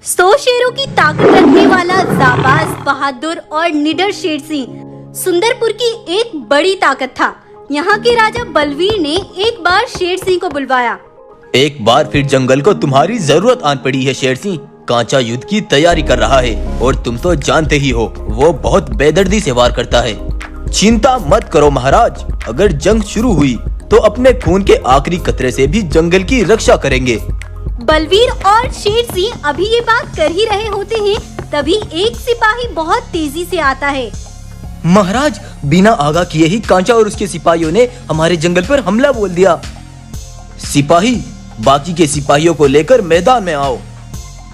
100 शेरों की ताकत रखने वाला जाबाज, बहादुर और निडर शेर सिंह सुंदरपुर की एक बड़ी ताकत था। यहाँ के राजा बलवीर ने एक बार शेर सिंह को बुलवाया। एक बार फिर जंगल को तुम्हारी जरूरत आन पड़ी है शेर सिंह। कांचा युद्ध की तैयारी कर रहा है और तुम तो जानते ही हो वो बहुत बेदर्दी से वार करता है। चिंता मत करो महाराज, अगर जंग शुरू हुई तो अपने खून के आखिरी कतरे से भी जंगल की रक्षा करेंगे। बलवीर और शेर सिंह अभी ये बात कर ही रहे होते हैं, तभी एक सिपाही बहुत तेजी से आता है। महाराज, बिना आगाह किए ही कांचा और उसके सिपाहियों ने हमारे जंगल पर हमला बोल दिया। सिपाही, बाकी के सिपाहियों को लेकर मैदान में आओ।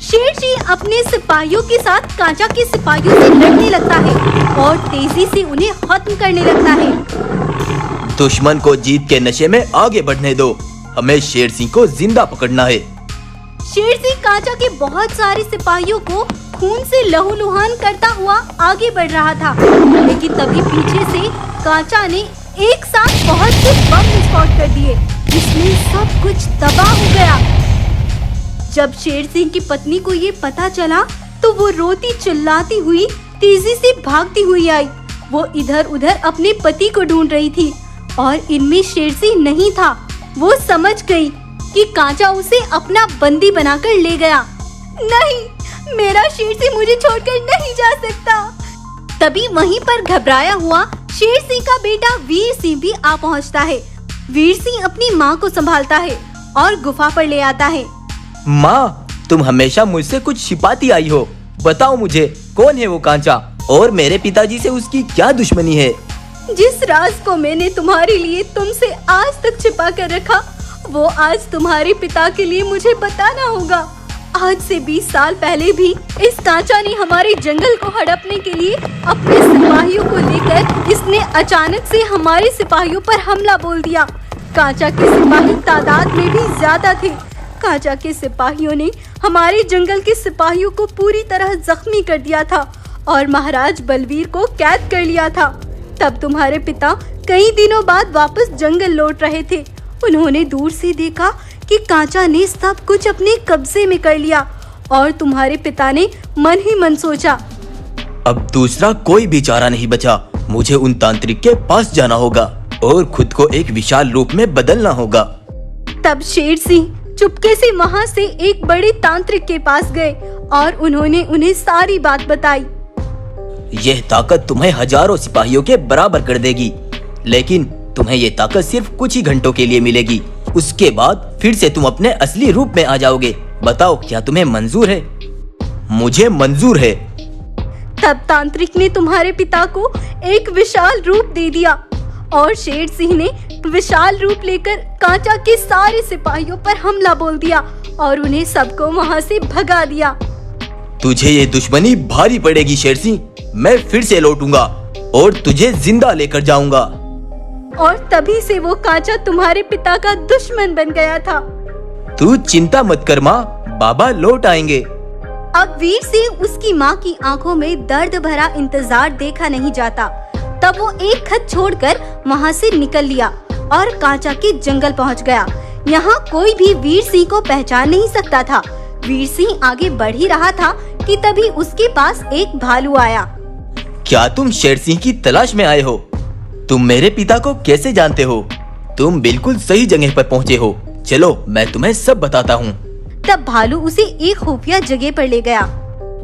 शेर सिंह अपने सिपाहियों के साथ कांचा के सिपाहियों से लड़ने लगता है और तेजी से उन्हें खत्म करने लगता है। दुश्मन को जीत के नशे में आगे बढ़ने दो, हमें शेर सिंह को जिंदा पकड़ना है। शेर सिंह कांचा के बहुत सारे सिपाहियों को खून से लहूलुहान करता हुआ आगे बढ़ रहा था, लेकिन तभी पीछे से कांचा ने एक साथ बहुत से बम विस्फोट कर दिए, जिसमें सब कुछ तबाह हो गया। जब शेर सिंह की पत्नी को ये पता चला तो वो रोती चिल्लाती हुई तेजी से भागती हुई आई। वो इधर उधर अपने पति को ढूंढ रही थी और इनमें शेर सिंह नहीं था। वो समझ गई कि कांचा उसे अपना बंदी बनाकर ले गया। नहीं, मेरा शेर सिंह मुझे छोड़कर नहीं जा सकता। तभी वहीं पर घबराया हुआ शेर सिंह का बेटा वीर सिंह भी आ पहुंचता है। वीर सिंह अपनी माँ को संभालता है और गुफा पर ले आता है। माँ, तुम हमेशा मुझसे कुछ छिपाती आई हो, बताओ मुझे कौन है वो कांचा और मेरे पिताजी से उसकी क्या दुश्मनी है? जिस राज को मैंने तुम्हारे लिए तुमसे आज तक छिपा कर रखा, वो आज तुम्हारे पिता के लिए मुझे बताना होगा। आज से 20 साल पहले भी इस कांचा ने हमारे जंगल को हड़पने के लिए अपने सिपाहियों को लेकर इसने अचानक से हमारे सिपाहियों पर हमला बोल दिया। कांचा के सिपाही तादाद में भी ज्यादा थे। कांचा के सिपाहियों ने हमारे जंगल के सिपाहियों को पूरी तरह जख्मी कर दिया था और महाराज बलवीर को कैद कर लिया था। तब तुम्हारे पिता कई दिनों बाद वापस जंगल लौट रहे थे। उन्होंने दूर से देखा कि कांचा ने सब कुछ अपने कब्जे में कर लिया और तुम्हारे पिता ने मन ही मन सोचा, अब दूसरा कोई भी चारा नहीं बचा। मुझे उन तांत्रिक के पास जाना होगा और खुद को एक विशाल रूप में बदलना होगा। तब शेर सिंह चुपके से वहाँ से एक बड़े तांत्रिक के पास गए और उन्होंने उन्हें सारी बात बताई। यह ताकत तुम्हें हजारों सिपाहियों के बराबर कर देगी, लेकिन तुम्हें ये ताकत सिर्फ कुछ ही घंटों के लिए मिलेगी। उसके बाद फिर से तुम अपने असली रूप में आ जाओगे। बताओ, क्या तुम्हें मंजूर है? मुझे मंजूर है। तब तांत्रिक ने तुम्हारे पिता को एक विशाल रूप दे दिया और शेर सिंह ने विशाल रूप लेकर कांचा के सारे सिपाहियों पर हमला बोल दिया और उन्हें सबको वहाँ से भगा दिया। तुझे ये दुश्मनी भारी पड़ेगी शेर सिंह। मैं फिर से लौटूंगा और तुझे जिंदा लेकर जाऊंगा। और तभी से वो कांचा तुम्हारे पिता का दुश्मन बन गया था। तू चिंता मत कर माँ, बाबा लौट आएंगे। अब वीर सिंह उसकी माँ की आंखों में दर्द भरा इंतजार देखा नहीं जाता। तब वो एक खत छोड़कर वहाँ से निकल लिया और कांचा के जंगल पहुँच गया। यहाँ कोई भी वीर सिंह को पहचान नहीं सकता था। वीर सिंह आगे बढ़ ही रहा था कि तभी उसके पास एक भालू आया। क्या तुम शेर सिंह की तलाश में आए हो? तुम मेरे पिता को कैसे जानते हो? तुम बिल्कुल सही जगह पर पहुँचे हो। चलो, मैं तुम्हें सब बताता हूँ। तब भालू उसे एक खुफिया जगह पर ले गया।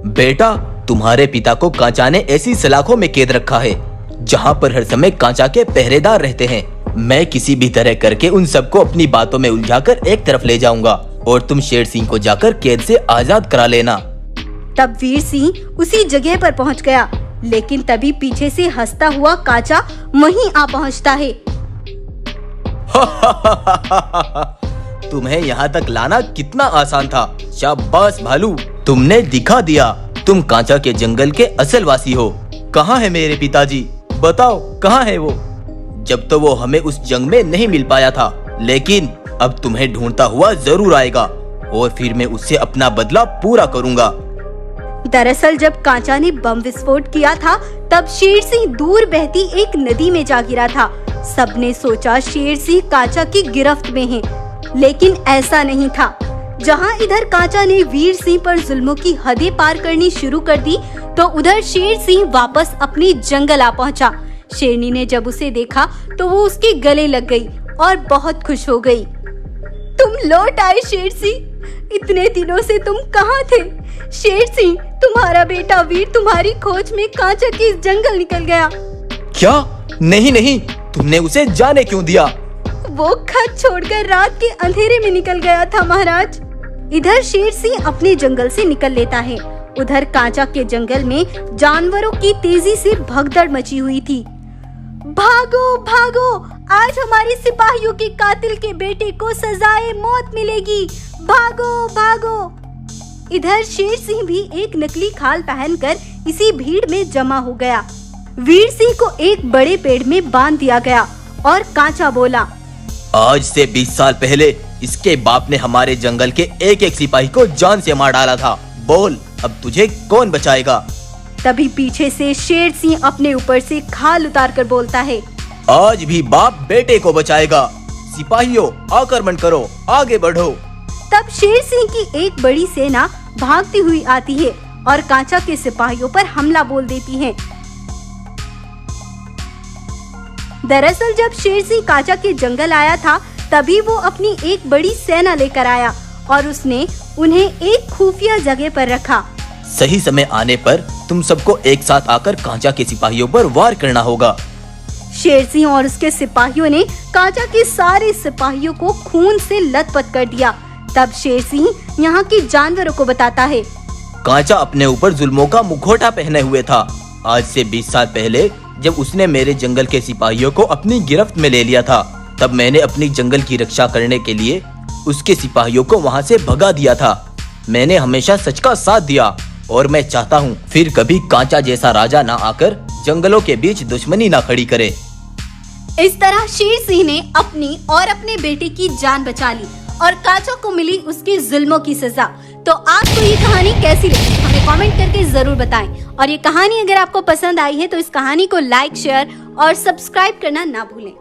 बेटा, तुम्हारे पिता को कांचा ने ऐसी सलाखों में कैद रखा है जहाँ पर हर समय कांचा के पहरेदार रहते हैं। मैं किसी भी तरह करके उन सबको अपनी बातों में उलझाकर एक तरफ ले जाऊंगा और तुम शेर सिंह को जाकर कैद से आजाद करा लेना। तब वीर सिंह उसी जगह पर पहुँच गया, लेकिन तभी पीछे से हंसता हुआ कांचा वहीं आ पहुँचता है। तुम्हें यहाँ तक लाना कितना आसान था। शाबाश भालू, तुमने दिखा दिया तुम कांचा के जंगल के असल वासी हो। कहाँ है मेरे पिताजी? बताओ, कहाँ है वो? जब तो वो हमें उस जंग में नहीं मिल पाया था, लेकिन अब तुम्हें ढूंढता हुआ जरूर आएगा और फिर मैं उससे अपना बदला पूरा करूँगा। दरअसल जब कांचा ने बम विस्फोट किया था, तब शेर सिंह दूर बहती एक नदी में जा गिरा था। सबने सोचा शेर सिंह कांचा की गिरफ्त में है, लेकिन ऐसा नहीं था। जहां इधर कांचा ने वीर सिंह पर जुल्मों की हदें पार करनी शुरू कर दी, तो उधर शेर सिंह वापस अपनी जंगल आ पहुंचा। शेरनी ने जब उसे देखा तो वो उसके गले लग गई और बहुत खुश हो गई। तुम लौट आए शेर सिंह, इतने दिनों से तुम कहाँ थे? शेर सिंह, तुम्हारा बेटा वीर तुम्हारी खोज में कांचा के इस जंगल निकल गया। क्या? नहीं नहीं, तुमने उसे जाने क्यों दिया? वो खत छोड़कर रात के अंधेरे में निकल गया था महाराज। इधर शेर सिंह अपने जंगल से निकल लेता है। उधर कांचा के जंगल में जानवरों की तेजी से भगदड़ मची हुई थी। भागो भागो, आज हमारे सिपाहियों के कातिल के बेटे को सजाए मौत मिलेगी, भागो भागो। इधर शेर सिंह भी एक नकली खाल पहनकर इसी भीड़ में जमा हो गया। वीर सिंह को एक बड़े पेड़ में बांध दिया गया और कांचा बोला, आज से 20 साल पहले इसके बाप ने हमारे जंगल के एक एक सिपाही को जान से मार डाला था। बोल, अब तुझे कौन बचाएगा? तभी पीछे से शेर सिंह अपने ऊपर से खाल उतारकर बोलता है, आज भी बाप बेटे को बचाएगा। सिपाहियों, आक्रमण करो, आगे बढ़ो। तब शेर सिंह की एक बड़ी सेना भागती हुई आती है और कांचा के सिपाहियों पर हमला बोल देती है। दरअसल जब शेर सिंह कांचा के जंगल आया था, तभी वो अपनी एक बड़ी सेना लेकर आया और उसने उन्हें एक खुफिया जगह पर रखा। सही समय आने पर तुम सबको एक साथ आकर कांचा के सिपाहियों पर वार करना होगा। शेर सिंह और उसके सिपाहियों ने कांचा के सारे सिपाहियों को खून से लथपथ कर दिया। तब शेर सिंह यहाँ के जानवरों को बताता है, कांचा अपने ऊपर जुल्मों का मुखौटा पहने हुए था। आज से 20 साल पहले जब उसने मेरे जंगल के सिपाहियों को अपनी गिरफ्त में ले लिया था, तब मैंने अपनी जंगल की रक्षा करने के लिए उसके सिपाहियों को वहाँ से भगा दिया था। मैंने हमेशा सच का साथ दिया और मैं चाहता हूँ फिर कभी कांचा जैसा राजा ना आकर जंगलों के बीच दुश्मनी ना खड़ी करे। इस तरह शेर सिंह ने अपनी और अपने बेटे की जान बचा ली और कांचा को मिली उसके जुल्मों की सजा। तो आपको ये कहानी कैसी लगी हमें कमेंट करके जरूर बताएं। और ये कहानी अगर आपको पसंद आई है तो इस कहानी को लाइक, शेयर और सब्सक्राइब करना ना भूलें।